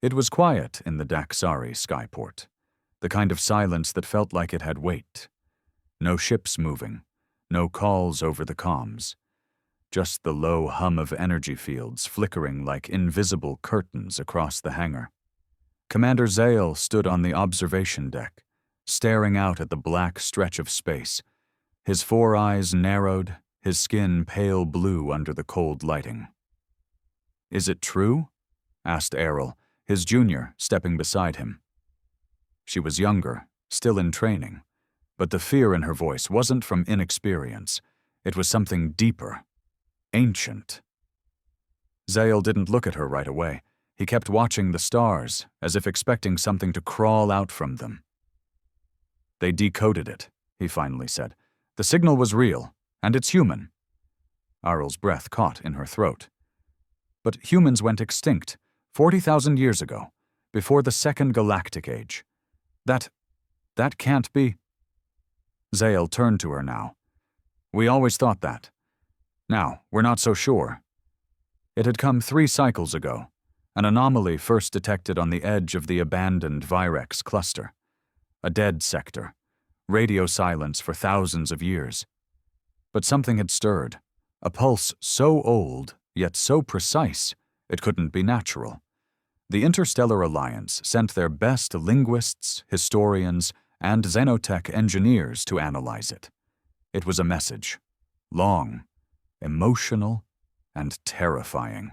It was quiet in the Daksari skyport, the kind of silence that felt like it had weight. No ships moving, no calls over the comms, just the low hum of energy fields flickering like invisible curtains across the hangar. Commander Zale stood on the observation deck, staring out at the black stretch of space, his four eyes narrowed, his skin pale blue under the cold lighting. "Is it true?" asked Errol, his junior, stepping beside him. She was younger, still in training, but the fear in her voice wasn't from inexperience. It was something deeper, ancient. Zale didn't look at her right away. He kept watching the stars, as if expecting something to crawl out from them. "They decoded it," he finally said. "The signal was real, and it's human." Arl's breath caught in her throat. "But humans went extinct 40,000 years ago, before the Second Galactic Age. That can't be." Zale turned to her now. "We always thought that. Now, we're not so sure. It had come 3 cycles ago, an anomaly first detected on the edge of the abandoned Virex cluster. A dead sector, radio silence for thousands of years. But something had stirred, a pulse so old, yet so precise, it couldn't be natural. The Interstellar Alliance sent their best linguists, historians, and xenotech engineers to analyze it. It was a message, long, emotional, and terrifying.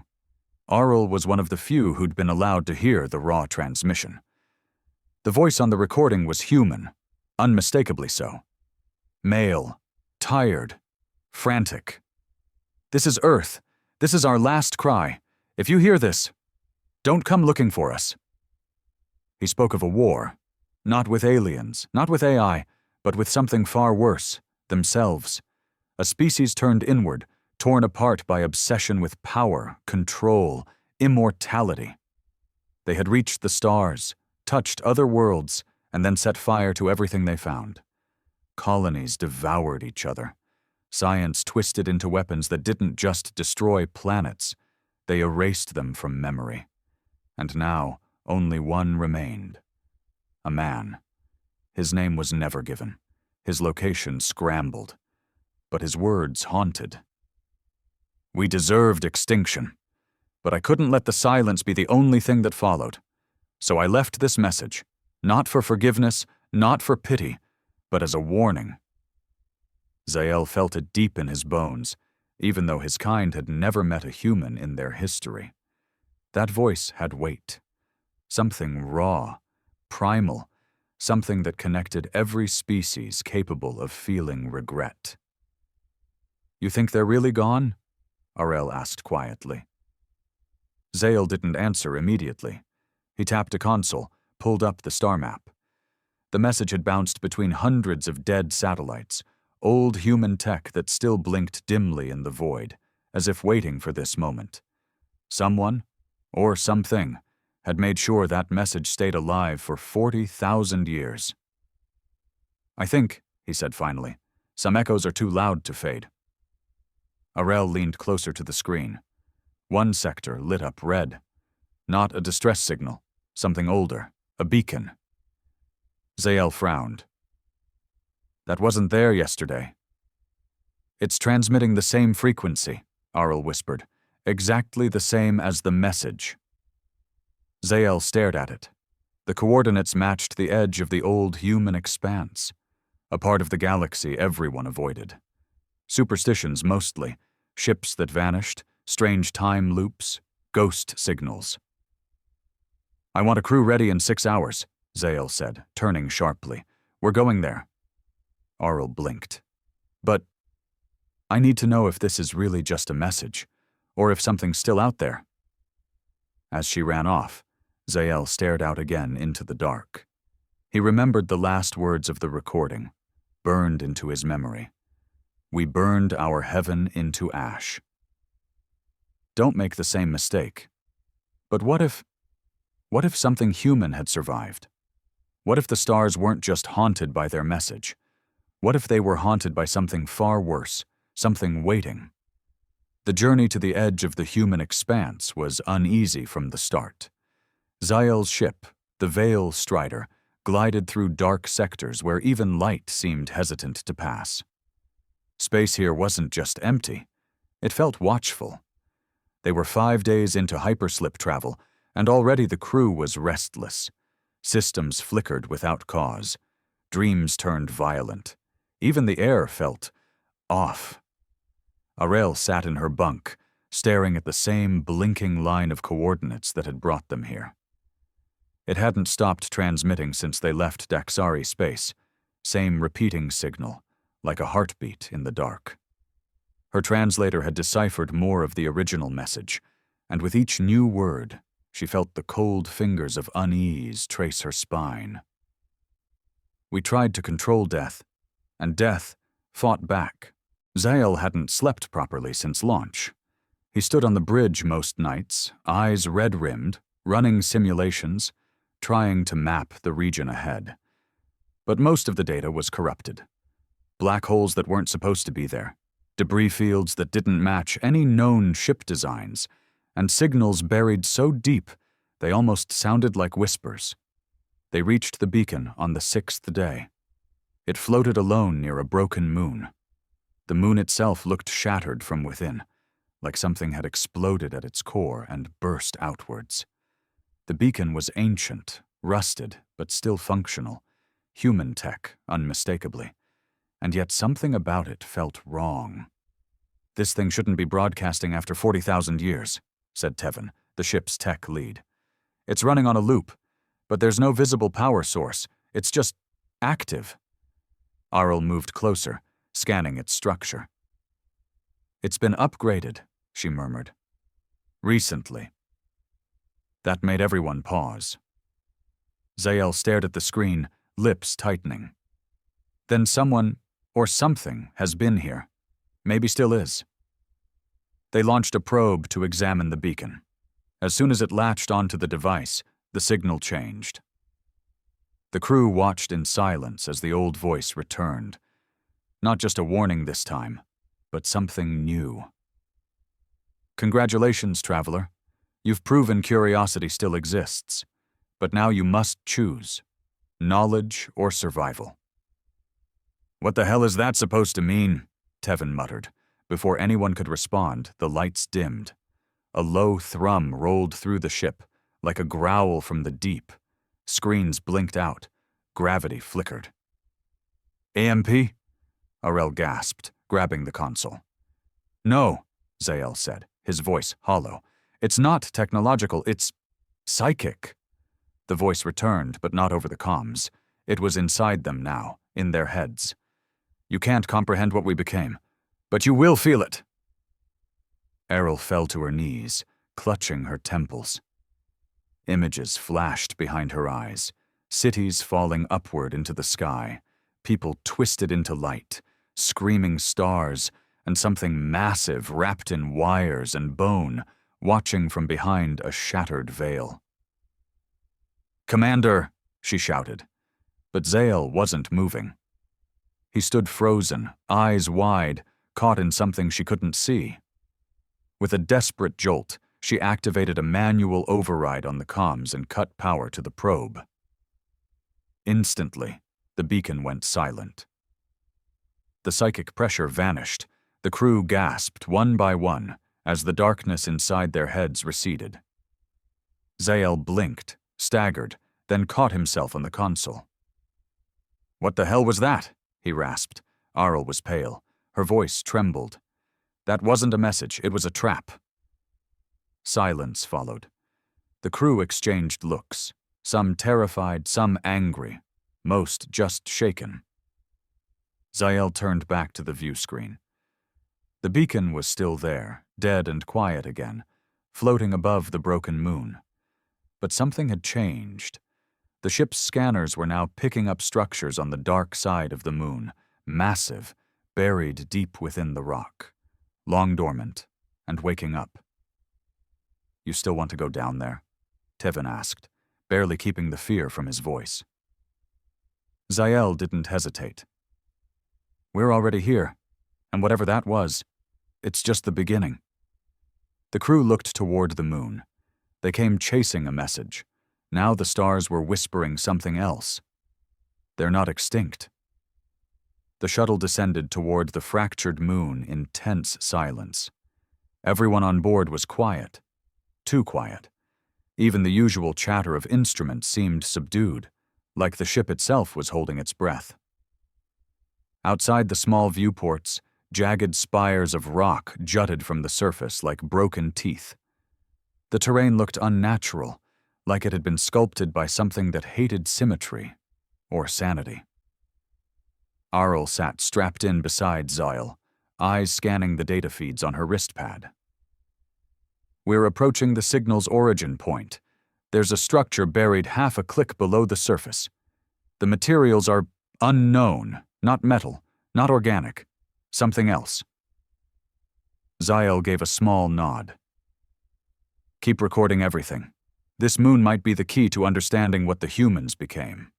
Arl was one of the few who'd been allowed to hear the raw transmission. The voice on the recording was human, unmistakably so. Male, tired, frantic. "This is Earth. This is our last cry. If you hear this, don't come looking for us." He spoke of a war, not with aliens, not with AI, but with something far worse, themselves. A species turned inward, torn apart by obsession with power, control, immortality. They had reached the stars, touched other worlds, and then set fire to everything they found. Colonies devoured each other. Science twisted into weapons that didn't just destroy planets, they erased them from memory. And now, only one remained. A man. His name was never given. His location scrambled. But his words haunted. "We deserved extinction. But I couldn't let the silence be the only thing that followed. So I left this message, not for forgiveness, not for pity, but as a warning." Zale felt it deep in his bones, even though his kind had never met a human in their history. That voice had weight. Something raw, primal, something that connected every species capable of feeling regret. "You think they're really gone?" Arel asked quietly. Zale didn't answer immediately. He tapped a console, pulled up the star map. The message had bounced between hundreds of dead satellites, old human tech that still blinked dimly in the void, as if waiting for this moment. Someone, or something, had made sure that message stayed alive for 40,000 years. "I think," he said finally, "some echoes are too loud to fade." Arel leaned closer to the screen. One sector lit up red. Not a distress signal, something older, a beacon. Zale frowned. "That wasn't there yesterday." "It's transmitting the same frequency," Arl whispered, "exactly the same as the message." Zale stared at it. The coordinates matched the edge of the old human expanse, a part of the galaxy everyone avoided. Superstitions mostly, ships that vanished, strange time loops, ghost signals. "I want a crew ready in 6 hours," Zale said, turning sharply. "We're going there." Arl blinked. "But I need to know if this is really just a message, or if something's still out there." As she ran off, Zale stared out again into the dark. He remembered the last words of the recording, burned into his memory. "We burned our heaven into ash." Don't make the same mistake. But what if something human had survived? What if the stars weren't just haunted by their message? What if they were haunted by something far worse, something waiting? The journey to the edge of the human expanse was uneasy from the start. Zael's ship, the Veil Strider, glided through dark sectors where even light seemed hesitant to pass. Space here wasn't just empty. It felt watchful. They were 5 days into hyperslip travel, and already the crew was restless. Systems flickered without cause. Dreams turned violent. Even the air felt off. Arel sat in her bunk, staring at the same blinking line of coordinates that had brought them here. It hadn't stopped transmitting since they left Daxari space. Same repeating signal, like a heartbeat in the dark. Her translator had deciphered more of the original message, and with each new word, she felt the cold fingers of unease trace her spine. We tried to control death, and death fought back. Zael hadn't slept properly since launch. He stood on the bridge most nights, eyes red-rimmed, running simulations, trying to map the region ahead. But most of the data was corrupted. Black holes that weren't supposed to be there, debris fields that didn't match any known ship designs, and signals buried so deep they almost sounded like whispers. They reached the beacon on the 6th day. It floated alone near a broken moon. The moon itself looked shattered from within, like something had exploded at its core and burst outwards. The beacon was ancient, rusted, but still functional, human tech, unmistakably, and yet something about it felt wrong. "This thing shouldn't be broadcasting after 40,000 years, said Tevin, the ship's tech lead. "It's running on a loop, but there's no visible power source. It's just active." Arel moved closer, scanning its structure. "It's been upgraded," she murmured. "Recently." That made everyone pause. Zael stared at the screen, lips tightening. "Then someone, or something, has been here. Maybe still is." They launched a probe to examine the beacon. As soon as it latched onto the device, the signal changed. The crew watched in silence as the old voice returned. Not just a warning this time, but something new. "Congratulations, traveler. You've proven curiosity still exists. But now you must choose. Knowledge or survival." "What the hell is that supposed to mean?" Tevin muttered. Before anyone could respond, the lights dimmed. A low thrum rolled through the ship, like a growl from the deep. Screens blinked out. Gravity flickered. "AMP?" Arel gasped, grabbing the console. "No," Zael said, his voice hollow. "It's not technological, it's psychic." The voice returned, but not over the comms. It was inside them now, in their heads. "You can't comprehend what we became, but you will feel it." Arel fell to her knees, clutching her temples. Images flashed behind her eyes, cities falling upward into the sky, people twisted into light, screaming stars, and something massive wrapped in wires and bone, watching from behind a shattered veil. "Commander," she shouted. But Zael wasn't moving. He stood frozen, eyes wide, caught in something she couldn't see. With a desperate jolt, she activated a manual override on the comms and cut power to the probe. Instantly, the beacon went silent. The psychic pressure vanished. The crew gasped one by one as the darkness inside their heads receded. Zael blinked, staggered, then caught himself on the console. "What the hell was that?" he rasped. Arel was pale. Her voice trembled. "That wasn't a message, it was a trap." Silence followed. The crew exchanged looks, some terrified, some angry, most just shaken. Zael turned back to the view screen. The beacon was still there, dead and quiet again, floating above the broken moon. But something had changed. The ship's scanners were now picking up structures on the dark side of the moon, massive, buried deep within the rock, long dormant, and waking up. "You still want to go down there?" Tevin asked, barely keeping the fear from his voice. Zael didn't hesitate. "We're already here, and whatever that was, it's just the beginning." The crew looked toward the moon. They came chasing a message, Now the stars were whispering something else. They're not extinct. The shuttle descended toward the fractured moon in tense silence. Everyone on board was quiet. Too quiet. Even the usual chatter of instruments seemed subdued, like the ship itself was holding its breath. Outside the small viewports, jagged spires of rock jutted from the surface like broken teeth. The terrain looked unnatural, like it had been sculpted by something that hated symmetry or sanity. Arl sat strapped in beside Zyle, eyes scanning the data feeds on her wristpad. We're approaching the signal's origin point. There's a structure buried half a click below the surface. The materials are unknown, not metal, not organic, something else. Zyle gave a small nod. Keep recording everything. This moon might be the key to understanding what the humans became.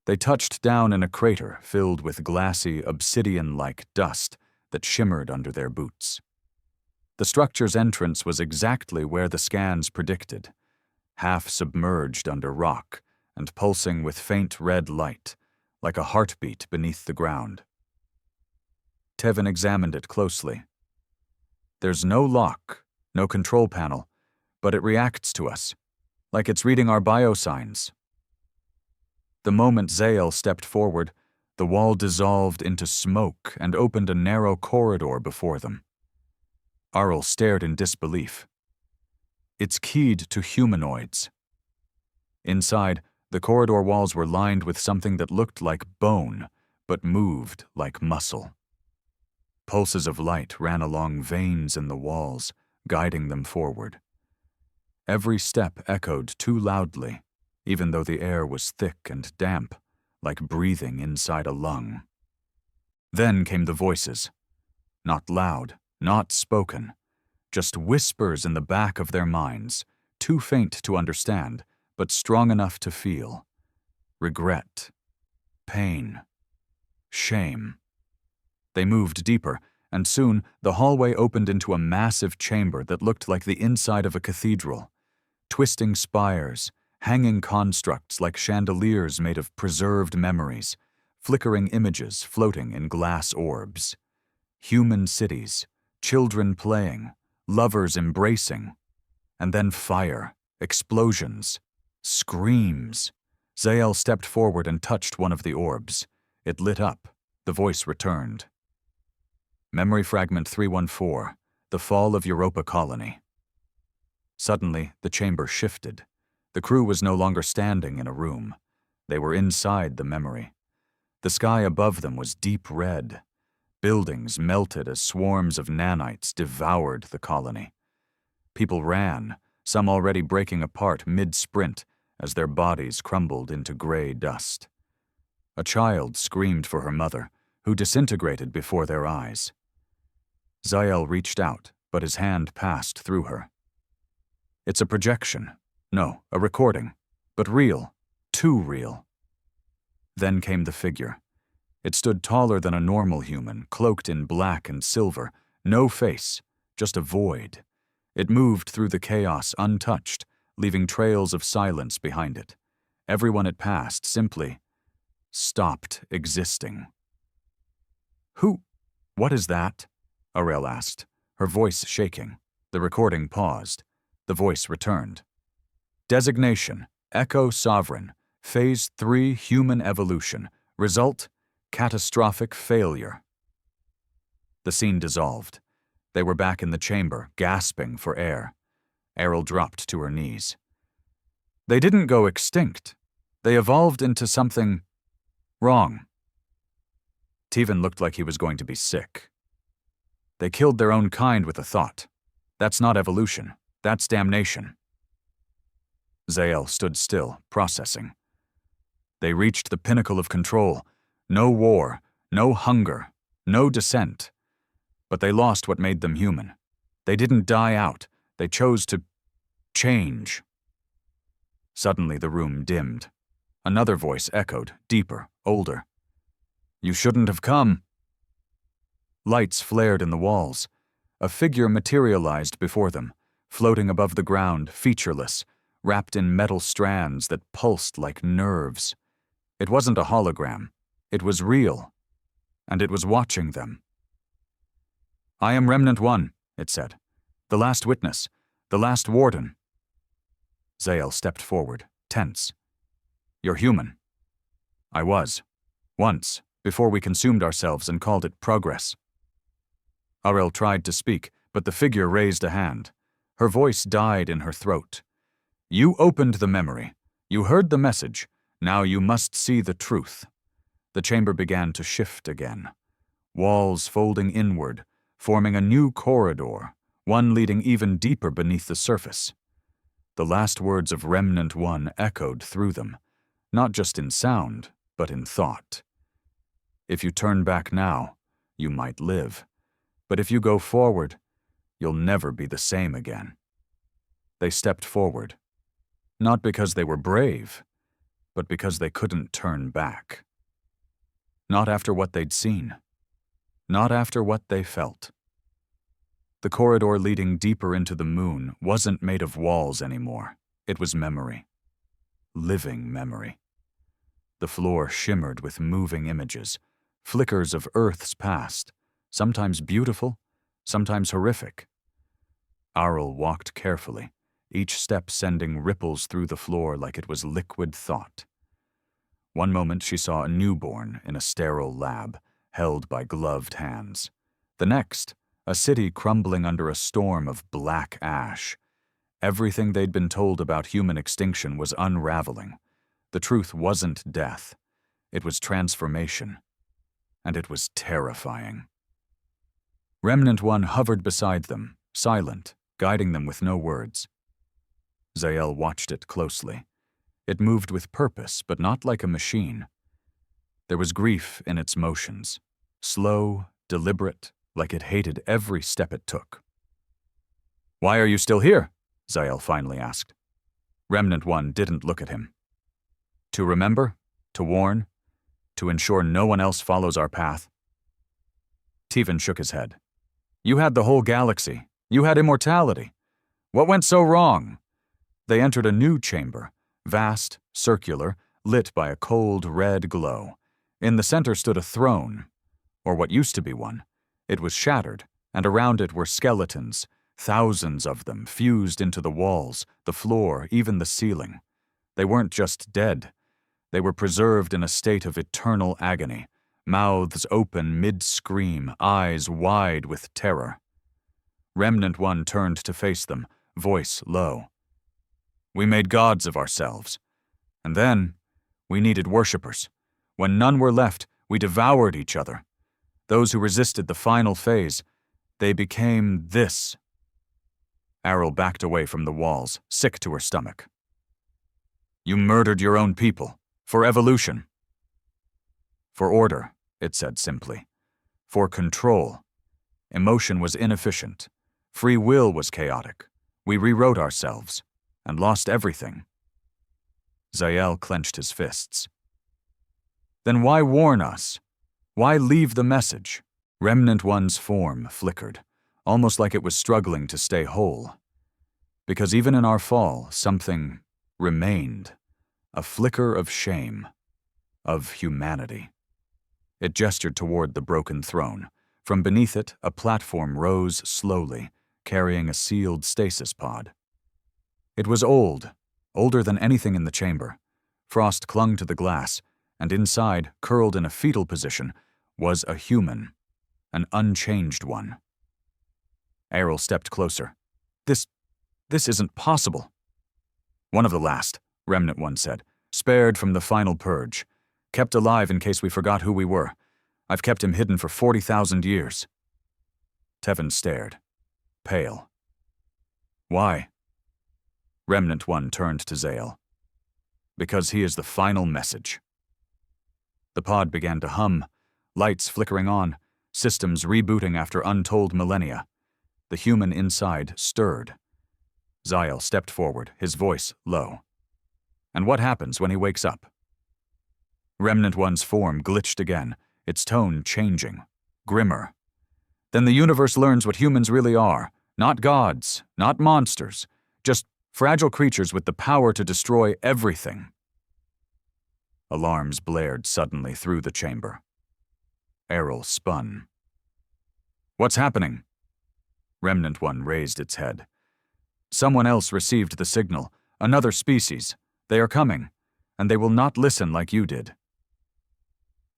They touched down in a crater filled with glassy, obsidian-like dust that shimmered under their boots. The structure's entrance was exactly where the scans predicted, half submerged under rock and pulsing with faint red light, like a heartbeat beneath the ground. Tevin examined it closely. There's no lock, no control panel, but it reacts to us, like it's reading our biosigns. The moment Zale stepped forward, the wall dissolved into smoke and opened a narrow corridor before them. Arl stared in disbelief. It's keyed to humanoids. Inside, the corridor walls were lined with something that looked like bone, but moved like muscle. Pulses of light ran along veins in the walls, guiding them forward. Every step echoed too loudly, even though the air was thick and damp, like breathing inside a lung. Then came the voices. Not loud, not spoken, just whispers in the back of their minds, too faint to understand, but strong enough to feel. Regret, pain, shame. They moved deeper, and soon the hallway opened into a massive chamber that looked like the inside of a cathedral. Twisting spires, hanging constructs like chandeliers made of preserved memories, flickering images floating in glass orbs. Human cities, children playing, lovers embracing, and then fire, explosions, screams. Zale stepped forward and touched one of the orbs. It lit up. The voice returned. Memory Fragment 314, The Fall of Europa Colony. Suddenly, the chamber shifted. The crew was no longer standing in a room. They were inside the memory. The sky above them was deep red. Buildings melted as swarms of nanites devoured the colony. People ran, some already breaking apart mid-sprint as their bodies crumbled into gray dust. A child screamed for her mother, who disintegrated before their eyes. Zyle reached out, but his hand passed through her. It's a projection. No, a recording. But real. Too real. Then came the figure. It stood taller than a normal human, cloaked in black and silver, no face, just a void. It moved through the chaos untouched, leaving trails of silence behind it. Everyone it passed simply stopped existing. What is that? Arel asked, her voice shaking. The recording paused. The voice returned. Designation, Echo Sovereign, Phase 3 Human Evolution. Result, catastrophic failure. The scene dissolved. They were back in the chamber, gasping for air. Errol dropped to her knees. They didn't go extinct. They evolved into something wrong. Tevan looked like he was going to be sick. They killed their own kind with a thought. That's not evolution. That's damnation. Zale stood still, processing. They reached the pinnacle of control. No war, no hunger, no dissent. But they lost what made them human. They didn't die out. They chose to change. Suddenly the room dimmed. Another voice echoed, deeper, older. You shouldn't have come. Lights flared in the walls. A figure materialized before them, floating above the ground, featureless, wrapped in metal strands that pulsed like nerves. It wasn't a hologram. It was real. And it was watching them. "I am Remnant One," it said. "The last witness. The last warden." Zael stepped forward, tense. "You're human." "I was. Once, before we consumed ourselves and called it progress." Arel tried to speak, but the figure raised a hand. Her voice died in her throat. "You opened the memory. You heard the message. Now you must see the truth." The chamber began to shift again. Walls folding inward, forming a new corridor, one leading even deeper beneath the surface. The last words of Remnant One echoed through them, not just in sound, but in thought. "If you turn back now, you might live. But if you go forward, you'll never be the same again." They stepped forward, not because they were brave, but because they couldn't turn back. Not after what they'd seen. Not after what they felt. The corridor leading deeper into the moon wasn't made of walls anymore. It was memory. Living memory. The floor shimmered with moving images, flickers of Earth's past, sometimes beautiful, sometimes horrific. Arel walked carefully, each step sending ripples through the floor like it was liquid thought. One moment she saw a newborn in a sterile lab, held by gloved hands. The next, a city crumbling under a storm of black ash. Everything they'd been told about human extinction was unraveling. The truth wasn't death. It was transformation. And it was terrifying. Remnant One hovered beside them, silent, guiding them with no words. Zael watched it closely. It moved with purpose, but not like a machine. There was grief in its motions, slow, deliberate, like it hated every step it took. "Why are you still here?" Zael finally asked. Remnant One didn't look at him. "To remember, to warn, to ensure no one else follows our path." Tevan shook his head. "You had the whole galaxy. You had immortality. What went so wrong?" They entered a new chamber, vast, circular, lit by a cold red glow. In the center stood a throne, or what used to be one. It was shattered, and around it were skeletons, thousands of them fused into the walls, the floor, even the ceiling. They weren't just dead. They were preserved in a state of eternal agony, mouths open mid-scream, eyes wide with terror. Remnant One turned to face them, voice low. "We made gods of ourselves. And then, we needed worshippers. When none were left, we devoured each other. Those who resisted the final phase, they became this." Arel backed away from the walls, sick to her stomach. "You murdered your own people. For evolution." "For order," it said simply. "For control. Emotion was inefficient. Free will was chaotic. We rewrote ourselves. And lost everything." Zael clenched his fists. "Then why warn us? Why leave the message?" Remnant One's form flickered, almost like it was struggling to stay whole. Because even in our fall, something remained. A flicker of shame. Of humanity. It gestured toward the broken throne. From beneath it, a platform rose slowly, carrying a sealed stasis pod. It was old, older than anything in the chamber. Frost clung to the glass, and inside, curled in a fetal position, was a human, an unchanged one. Arel stepped closer. This isn't possible." "One of the last," Remnant One said, "spared from the final purge. Kept alive in case we forgot who we were. I've kept him hidden for 40,000 years." Tevan stared, pale. "Why?" Remnant One turned to Zael. "Because he is the final message." The pod began to hum, lights flickering on, systems rebooting after untold millennia. The human inside stirred. Zael stepped forward, his voice low. "And what happens when he wakes up?" Remnant One's form glitched again, its tone changing, grimmer. "Then the universe learns what humans really are. Not gods, not monsters, just Fragile creatures with the power to destroy everything. Alarms blared suddenly through the chamber. Errol spun. What's happening? Remnant One raised its head. Someone else received the signal. Another species. They are coming, and they will not listen like you did.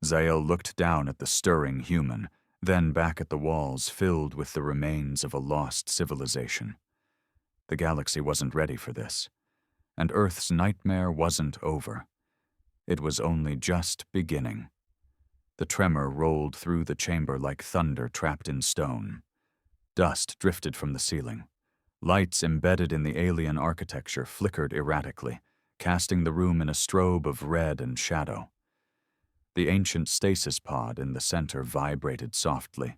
Zael looked down at the stirring human, then back at the walls filled with the remains of a lost civilization. The galaxy wasn't ready for this, and Earth's nightmare wasn't over. It was only just beginning. The tremor rolled through the chamber like thunder trapped in stone. Dust drifted from the ceiling. Lights embedded in the alien architecture flickered erratically, casting the room in a strobe of red and shadow. The ancient stasis pod in the center vibrated softly,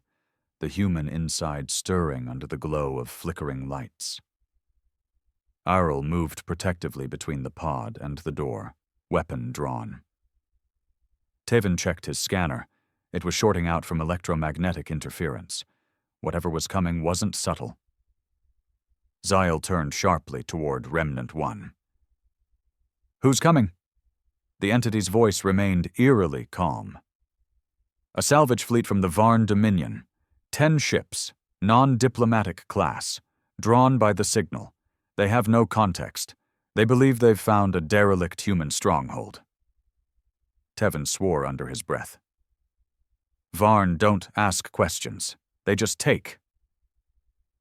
the human inside stirring under the glow of flickering lights. Arl moved protectively between the pod and the door, weapon drawn. Taven checked his scanner. It was shorting out from electromagnetic interference. Whatever was coming wasn't subtle. Zael turned sharply toward Remnant One. Who's coming? The entity's voice remained eerily calm. A salvage fleet from the Varn Dominion. 10 ships, non-diplomatic class, drawn by the signal. They have no context. They believe they've found a derelict human stronghold. Tevin swore under his breath. Varn don't ask questions. They just take.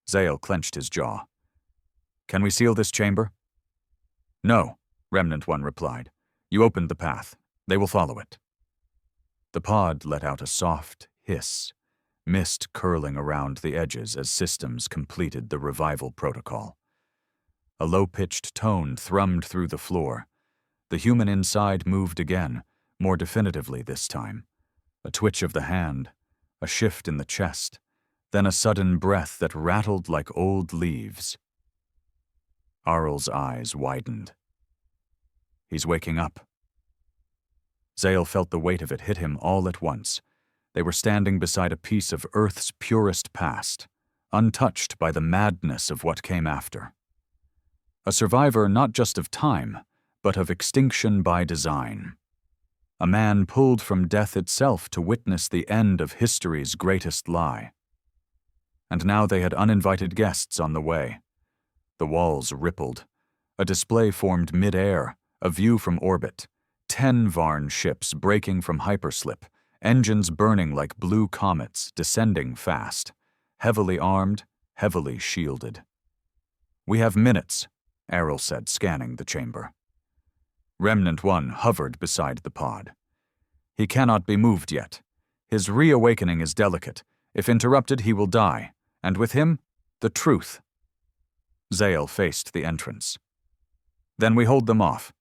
Zael clenched his jaw. Can we seal this chamber? No, Remnant One replied. You opened the path. They will follow it. The pod let out a soft hiss, mist curling around the edges as systems completed the revival protocol. A low-pitched tone thrummed through the floor. The human inside moved again, more definitively this time. A twitch of the hand, a shift in the chest, then a sudden breath that rattled like old leaves. Arl's eyes widened. He's waking up. Zael felt the weight of it hit him all at once. They were standing beside a piece of Earth's purest past, untouched by the madness of what came after. A survivor not just of time, but of extinction by design. A man pulled from death itself to witness the end of history's greatest lie. And now they had uninvited guests on the way. The walls rippled. A display formed mid-air, a view from orbit. 10 Varn ships breaking from hyperslip, engines burning like blue comets, descending fast. Heavily armed, heavily shielded. We have minutes, Errol said, scanning the chamber. Remnant One hovered beside the pod. He cannot be moved yet. His reawakening is delicate. If interrupted, he will die. And with him, the truth. Zael faced the entrance. Then we hold them off.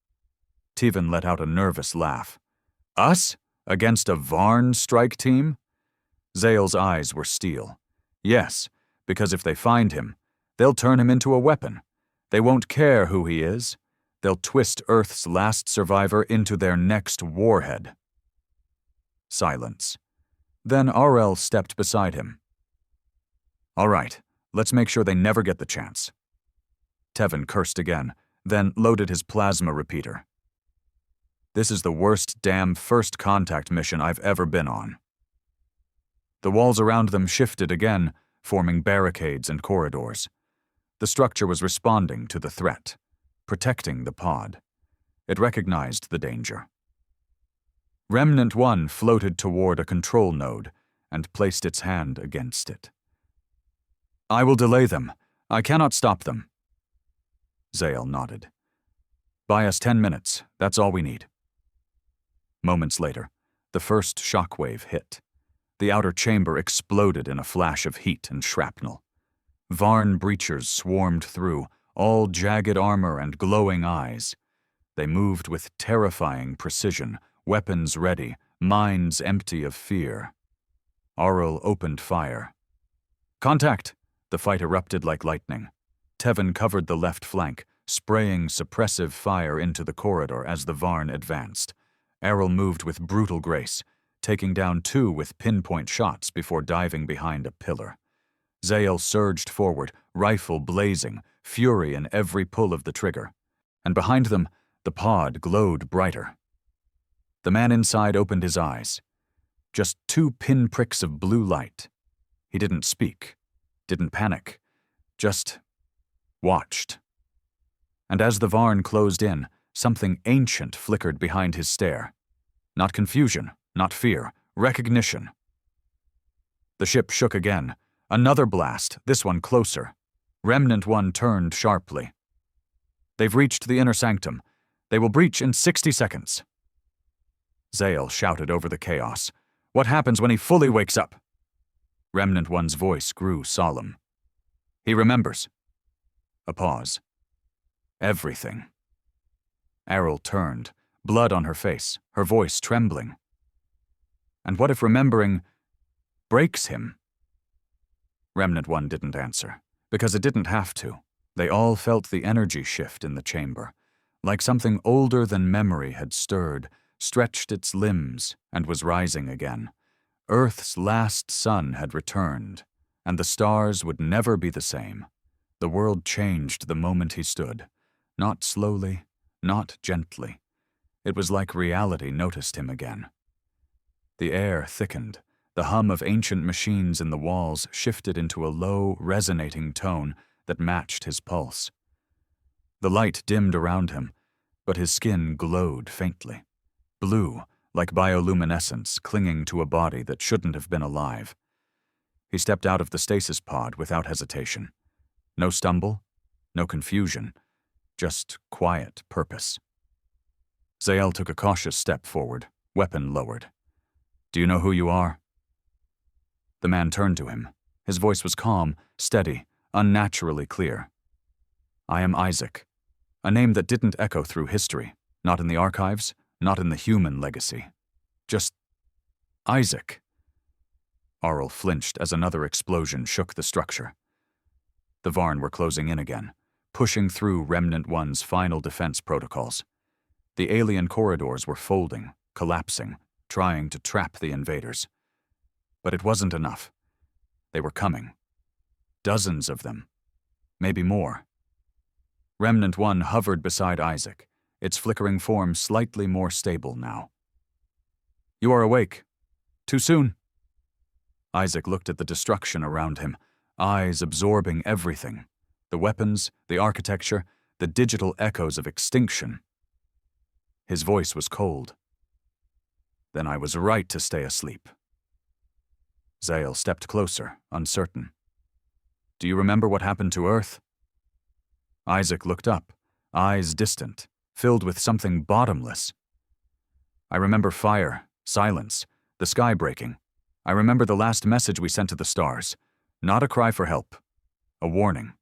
Teven let out a nervous laugh. Us? Against a Varn strike team? Zael's eyes were steel. Yes, because if they find him, they'll turn him into a weapon. They won't care who he is. They'll twist Earth's last survivor into their next warhead. Silence. Then Arel stepped beside him. All right, let's make sure they never get the chance. Tevin cursed again, then loaded his plasma repeater. This is the worst damn first contact mission I've ever been on. The walls around them shifted again, forming barricades and corridors. The structure was responding to the threat, protecting the pod. It recognized the danger. Remnant One floated toward a control node and placed its hand against it. I will delay them. I cannot stop them. Zael nodded. Buy us 10 minutes. That's all we need. Moments later, the first shockwave hit. The outer chamber exploded in a flash of heat and shrapnel. Varn breachers swarmed through, all jagged armor and glowing eyes. They moved with terrifying precision, weapons ready, minds empty of fear. Arl opened fire. Contact! The fight erupted like lightning. Tevin covered the left flank, spraying suppressive fire into the corridor as the Varn advanced. Errol moved with brutal grace, taking down 2 with pinpoint shots before diving behind a pillar. Zael surged forward, rifle blazing, fury in every pull of the trigger, and behind them, the pod glowed brighter. The man inside opened his eyes. Just 2 pinpricks of blue light. He didn't speak, didn't panic, just watched. And as the Varn closed in, something ancient flickered behind his stare. Not confusion, not fear, recognition. The ship shook again. Another blast, this one closer. Remnant 1 turned sharply. They've reached the inner sanctum. They will breach in 60 seconds. Zale shouted over the chaos. What happens when he fully wakes up? Remnant 1's voice grew solemn. He remembers. A pause. Everything. Errol turned, blood on her face, her voice trembling. And what if remembering breaks him? Remnant 1 didn't answer, because it didn't have to. They all felt the energy shift in the chamber, like something older than memory had stirred, stretched its limbs, and was rising again. Earth's last sun had returned, and the stars would never be the same. The world changed the moment he stood, not slowly, not gently. It was like reality noticed him again. The air thickened. The hum of ancient machines in the walls shifted into a low, resonating tone that matched his pulse. The light dimmed around him, but his skin glowed faintly. Blue, like bioluminescence clinging to a body that shouldn't have been alive. He stepped out of the stasis pod without hesitation. No stumble, no confusion, just quiet purpose. Zale took a cautious step forward, weapon lowered. Do you know who you are? The man turned to him. His voice was calm, steady, unnaturally clear. I am Isaac, a name that didn't echo through history, not in the archives, not in the human legacy. Just Isaac. Aurel flinched as another explosion shook the structure. The Varn were closing in again, pushing through Remnant 1's final defense protocols. The alien corridors were folding, collapsing, trying to trap the invaders. But it wasn't enough. They were coming. Dozens of them. Maybe more. Remnant 1 hovered beside Isaac, its flickering form slightly more stable now. You are awake. Too soon. Isaac looked at the destruction around him, eyes absorbing everything. The weapons, the architecture, the digital echoes of extinction. His voice was cold. Then I was right to stay asleep. Zale stepped closer, uncertain. Do you remember what happened to Earth? Isaac looked up, eyes distant, filled with something bottomless. I remember fire, silence, the sky breaking. I remember the last message we sent to the stars. Not a cry for help. A warning.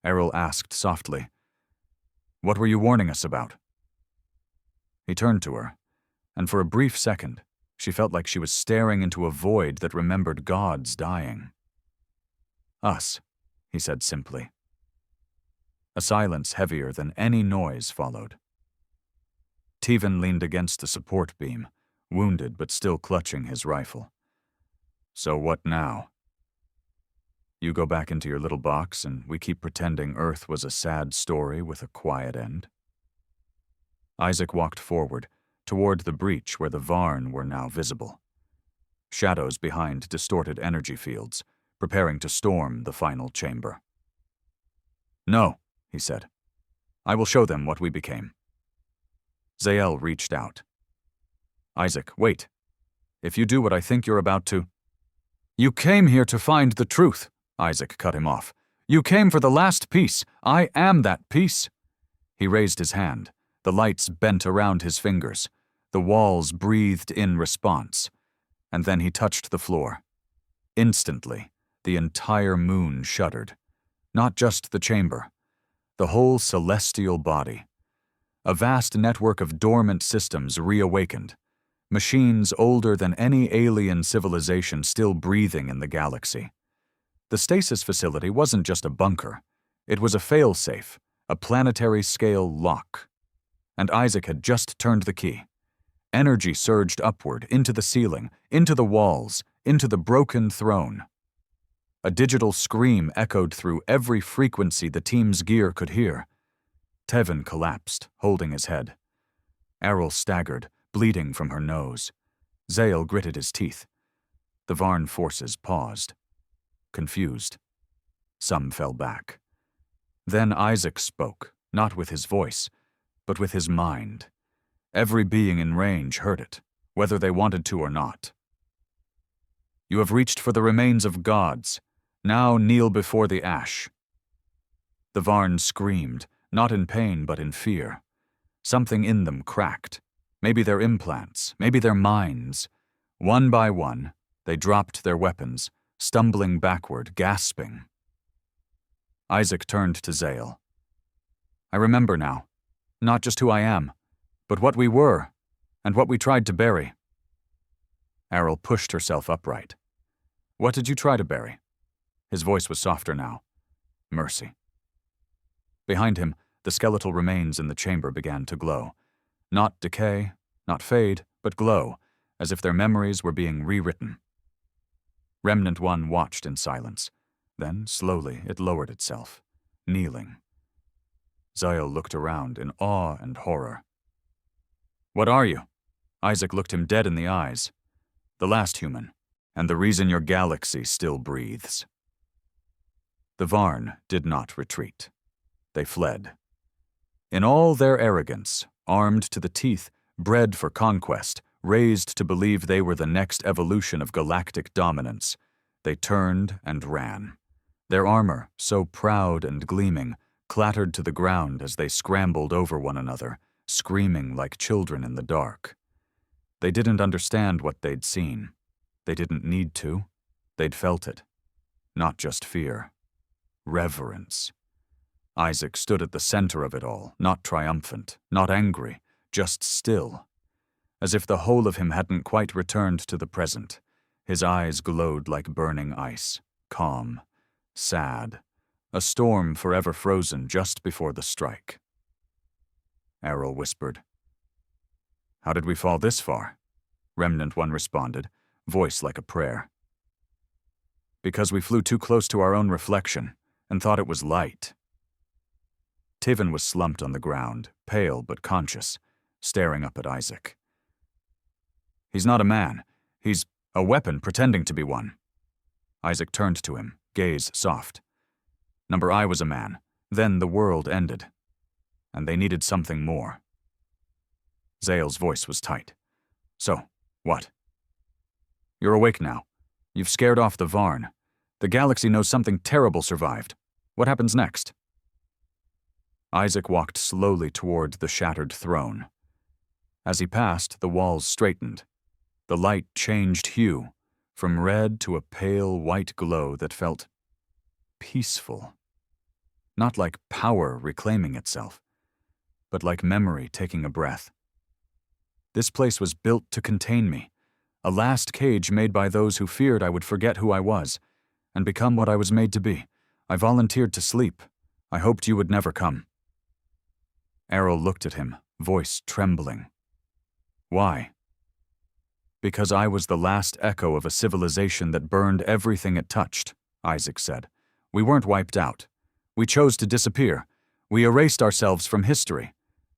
Errol asked softly, What were you warning us about? He turned to her, and for a brief second, she felt like she was staring into a void that remembered gods dying. Us, he said simply. A silence heavier than any noise followed. Teven leaned against the support beam, wounded but still clutching his rifle. So what now? You go back into your little box and we keep pretending Earth was a sad story with a quiet end? Isaac walked forward, toward the breach where the Varn were now visible. Shadows behind distorted energy fields, preparing to storm the final chamber. No, he said. I will show them what we became. Zale reached out. Isaac, wait. If you do what I think you're about to... You came here to find the truth, Isaac cut him off. You came for the last piece. I am that piece. He raised his hand. The lights bent around his fingers. The walls breathed in response. And then he touched the floor. Instantly, the entire moon shuddered. Not just the chamber. The whole celestial body. A vast network of dormant systems reawakened. Machines older than any alien civilization still breathing in the galaxy. The stasis facility wasn't just a bunker. It was a failsafe, a planetary-scale lock. And Isaac had just turned the key. Energy surged upward, into the ceiling, into the walls, into the broken throne. A digital scream echoed through every frequency the team's gear could hear. Tevin collapsed, holding his head. Errol staggered, bleeding from her nose. Zale gritted his teeth. The Varn forces paused, confused. Some fell back. Then Isaac spoke, not with his voice, but with his mind. Every being in range heard it, whether they wanted to or not. You have reached for the remains of gods. Now kneel before the ash. The Varn screamed, not in pain but in fear. Something in them cracked. Maybe their implants, maybe their minds. One by one, they dropped their weapons, stumbling backward, gasping. Isaac turned to Zale. I remember now, not just who I am, but what we were, and what we tried to bury. Errol pushed herself upright. What did you try to bury? His voice was softer now. Mercy. Behind him, the skeletal remains in the chamber began to glow. Not decay, not fade, but glow, as if their memories were being rewritten. Remnant 1 watched in silence. Then, slowly, it lowered itself, kneeling. Zale looked around in awe and horror. What are you? Isaac looked him dead in the eyes. The last human, and the reason your galaxy still breathes. The Varn did not retreat. They fled. In all their arrogance, armed to the teeth, bred for conquest, raised to believe they were the next evolution of galactic dominance, they turned and ran. Their armor, so proud and gleaming, clattered to the ground as they scrambled over one another, screaming like children in the dark. They didn't understand what they'd seen. They didn't need to. They'd felt it. Not just fear. Reverence. Isaac stood at the center of it all, not triumphant, not angry, just still. As if the whole of him hadn't quite returned to the present. His eyes glowed like burning ice, calm, sad, a storm forever frozen just before the strike. Errol whispered. How did we fall this far? Remnant 1 responded, voice like a prayer. Because we flew too close to our own reflection and thought it was light. Tevin was slumped on the ground, pale but conscious, staring up at Isaac. He's not a man. He's a weapon pretending to be one. Isaac turned to him, gaze soft. Number I was a man. Then the world ended. And they needed something more. Zale's voice was tight. So, what? You're awake now. You've scared off the Varn. The galaxy knows something terrible survived. What happens next? Isaac walked slowly toward the shattered throne. As he passed, the walls straightened. The light changed hue, from red to a pale white glow that felt peaceful. Not like power reclaiming itself, but like memory taking a breath. This place was built to contain me, a last cage made by those who feared I would forget who I was and become what I was made to be. I volunteered to sleep. I hoped you would never come. Errol looked at him, voice trembling. Why? Because I was the last echo of a civilization that burned everything it touched, Isaac said. We weren't wiped out. We chose to disappear. We erased ourselves from history.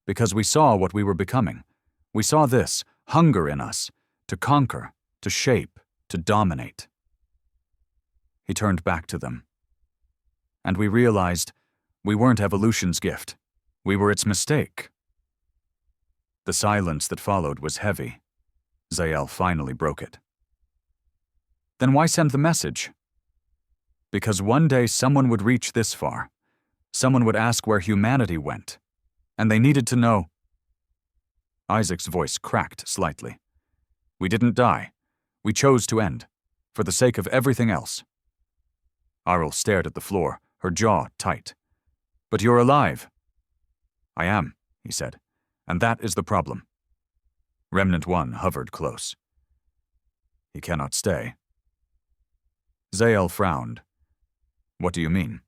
Because we saw what we were becoming. We saw this, hunger in us, to conquer, to shape, to dominate. He turned back to them. And we realized we weren't evolution's gift. We were its mistake. The silence that followed was heavy. Zale finally broke it. Then why send the message? Because one day someone would reach this far. Someone would ask where humanity went. And they needed to know. Isaac's voice cracked slightly. We didn't die. We chose to end, for the sake of everything else. Arl stared at the floor, her jaw tight. But you're alive. I am, he said, and that is the problem. Remnant 1 hovered close. He cannot stay. Zale frowned. What do you mean?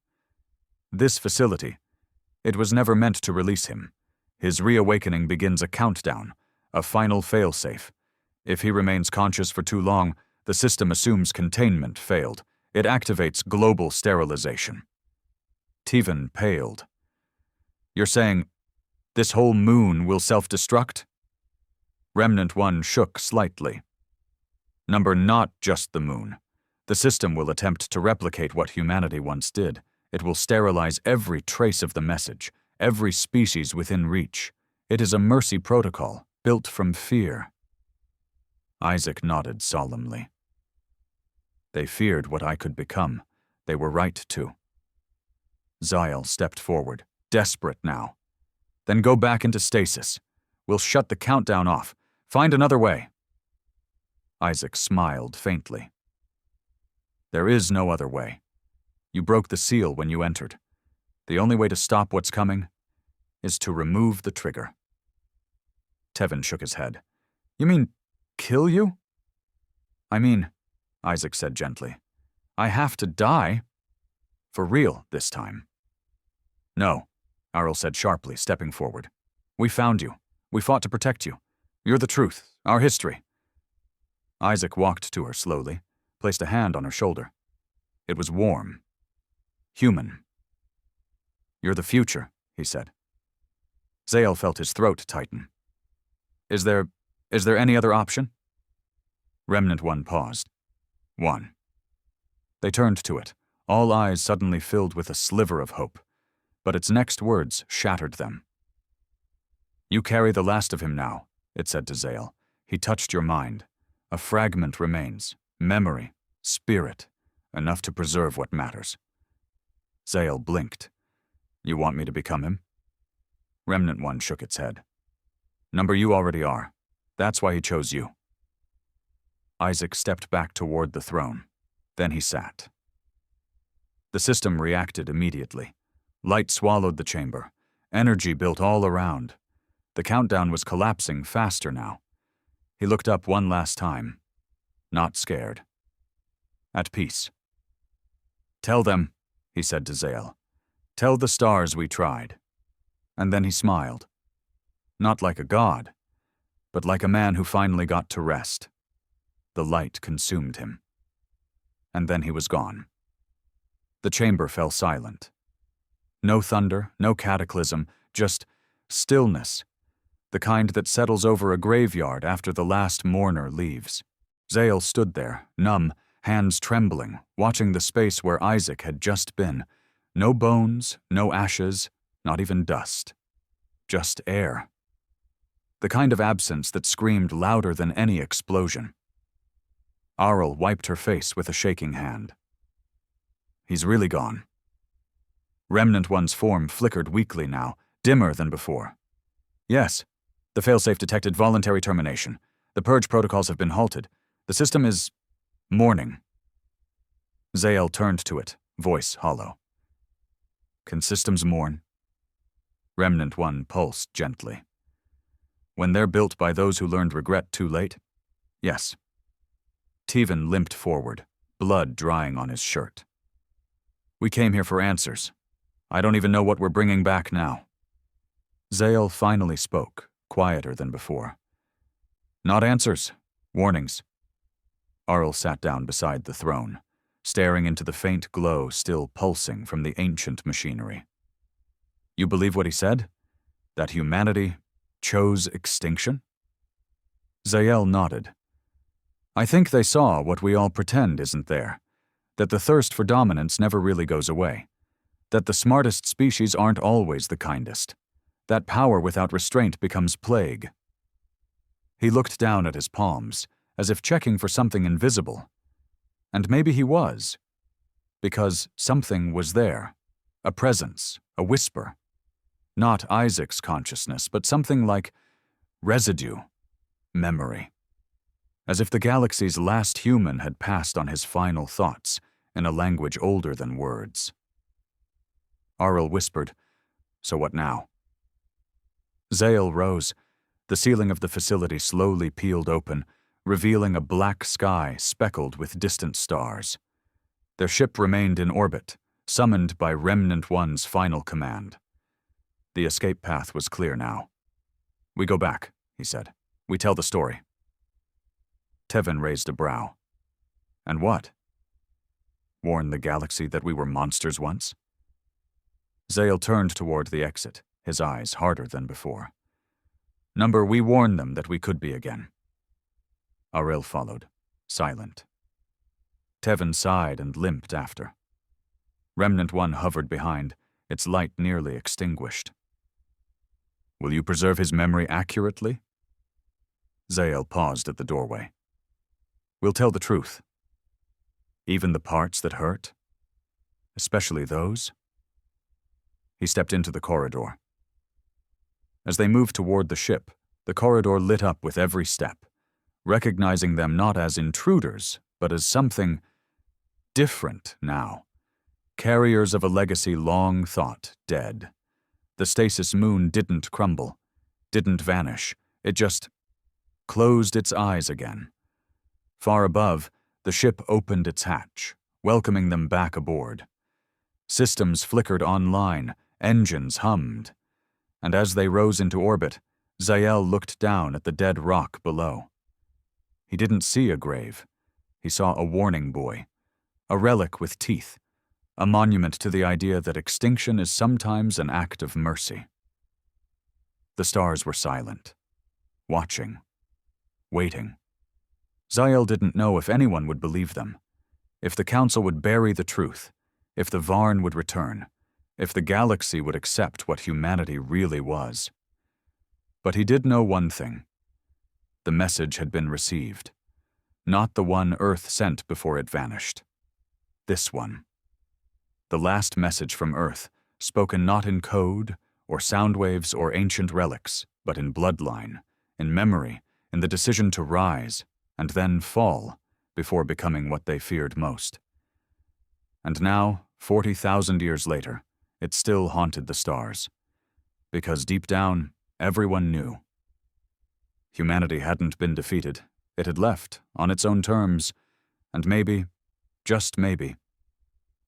This facility. It was never meant to release him. His reawakening begins a countdown, a final failsafe. If he remains conscious for too long, the system assumes containment failed, It activates global sterilization. Tevan paled. You're saying this whole moon will self-destruct? Remnant 1 shook slightly. Number, not just the moon. The system will attempt to replicate what humanity once did. It will sterilize every trace of the message, every species within reach. It is a mercy protocol, built from fear. Isaac nodded solemnly. They feared what I could become. They were right to. Zyle stepped forward, desperate now. Then go back into stasis. We'll shut the countdown off. Find another way. Isaac smiled faintly. There is no other way. You broke the seal when you entered. The only way to stop what's coming is to remove the trigger. Tevan shook his head. You mean kill you? I mean, Isaac said gently, I have to die. For real this time. No, Arl said sharply, stepping forward. We found you. We fought to protect you. You're the truth, our history. Isaac walked to her slowly, placed a hand on her shoulder. It was warm. Human. You're the future, he said. Zale felt his throat tighten. Is there any other option? Remnant 1 paused. 1. They turned to it, all eyes suddenly filled with a sliver of hope, but its next words shattered them. You carry the last of him now, it said to Zale. He touched your mind. A fragment remains, memory, spirit, enough to preserve what matters. Zale blinked. You want me to become him? Remnant 1 shook its head. Number, you already are. That's why he chose you. Isaac stepped back toward the throne. Then he sat. The system reacted immediately. Light swallowed the chamber. Energy built all around. The countdown was collapsing faster now. He looked up one last time. Not scared. At peace. Tell them, he said to Zale. Tell the stars we tried. And then he smiled. Not like a god, but like a man who finally got to rest. The light consumed him. And then he was gone. The chamber fell silent. No thunder, no cataclysm, just stillness, the kind that settles over a graveyard after the last mourner leaves. Zale stood there, numb, hands trembling, watching the space where Isaac had just been. No bones, no ashes, not even dust. Just air. The kind of absence that screamed louder than any explosion. Arl wiped her face with a shaking hand. He's really gone. Remnant 1's form flickered weakly now, dimmer than before. Yes, the failsafe detected voluntary termination. The purge protocols have been halted. The system is mourning. Zale turned to it, voice hollow. Can systems mourn? Remnant 1 pulsed gently. When they're built by those who learned regret too late? Yes. Tevan limped forward, blood drying on his shirt. We came here for answers. I don't even know what we're bringing back now. Zale finally spoke, quieter than before. Not answers, warnings. Arl sat down beside the throne, staring into the faint glow still pulsing from the ancient machinery. You believe what he said? That humanity chose extinction? Zale nodded. I think they saw what we all pretend isn't there, that the thirst for dominance never really goes away, that the smartest species aren't always the kindest, that power without restraint becomes plague. He looked down at his palms, as if checking for something invisible. And maybe he was, because something was there, a presence, a whisper. Not Isaac's consciousness, but something like residue, memory. As if the galaxy's last human had passed on his final thoughts in a language older than words. Arl whispered, So what now? Zale rose. The ceiling of the facility slowly peeled open, revealing a black sky speckled with distant stars. Their ship remained in orbit, summoned by Remnant 1's final command. The escape path was clear now. We go back, he said. We tell the story. Tevan raised a brow. And what? Warn the galaxy that we were monsters once? Zale turned toward the exit, his eyes harder than before. Number, we warned them that we could be again. Auril followed, silent. Tevin sighed and limped after. Remnant 1 hovered behind, its light nearly extinguished. Will you preserve his memory accurately? Zale paused at the doorway. We'll tell the truth. Even the parts that hurt? Especially those? He stepped into the corridor. As they moved toward the ship, the corridor lit up with every step, recognizing them not as intruders, but as something different now. Carriers of a legacy long thought dead. The stasis moon didn't crumble, didn't vanish. It just closed its eyes again. Far above, the ship opened its hatch, welcoming them back aboard. Systems flickered online, engines hummed. And as they rose into orbit, Zael looked down at the dead rock below. He didn't see a grave. He saw a warning buoy, a relic with teeth, a monument to the idea that extinction is sometimes an act of mercy. The stars were silent, watching, waiting. Zael didn't know if anyone would believe them, if the Council would bury the truth, if the Varn would return, if the galaxy would accept what humanity really was. But he did know one thing. The message had been received, not the one Earth sent before it vanished. This one. The last message from Earth, spoken not in code, or sound waves or ancient relics, but in bloodline, in memory, in the decision to rise, and then fall, before becoming what they feared most. And now, 40,000 years later, it still haunted the stars. Because deep down, everyone knew. Humanity hadn't been defeated. It had left, on its own terms, and maybe, just maybe,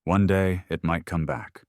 one day it might come back.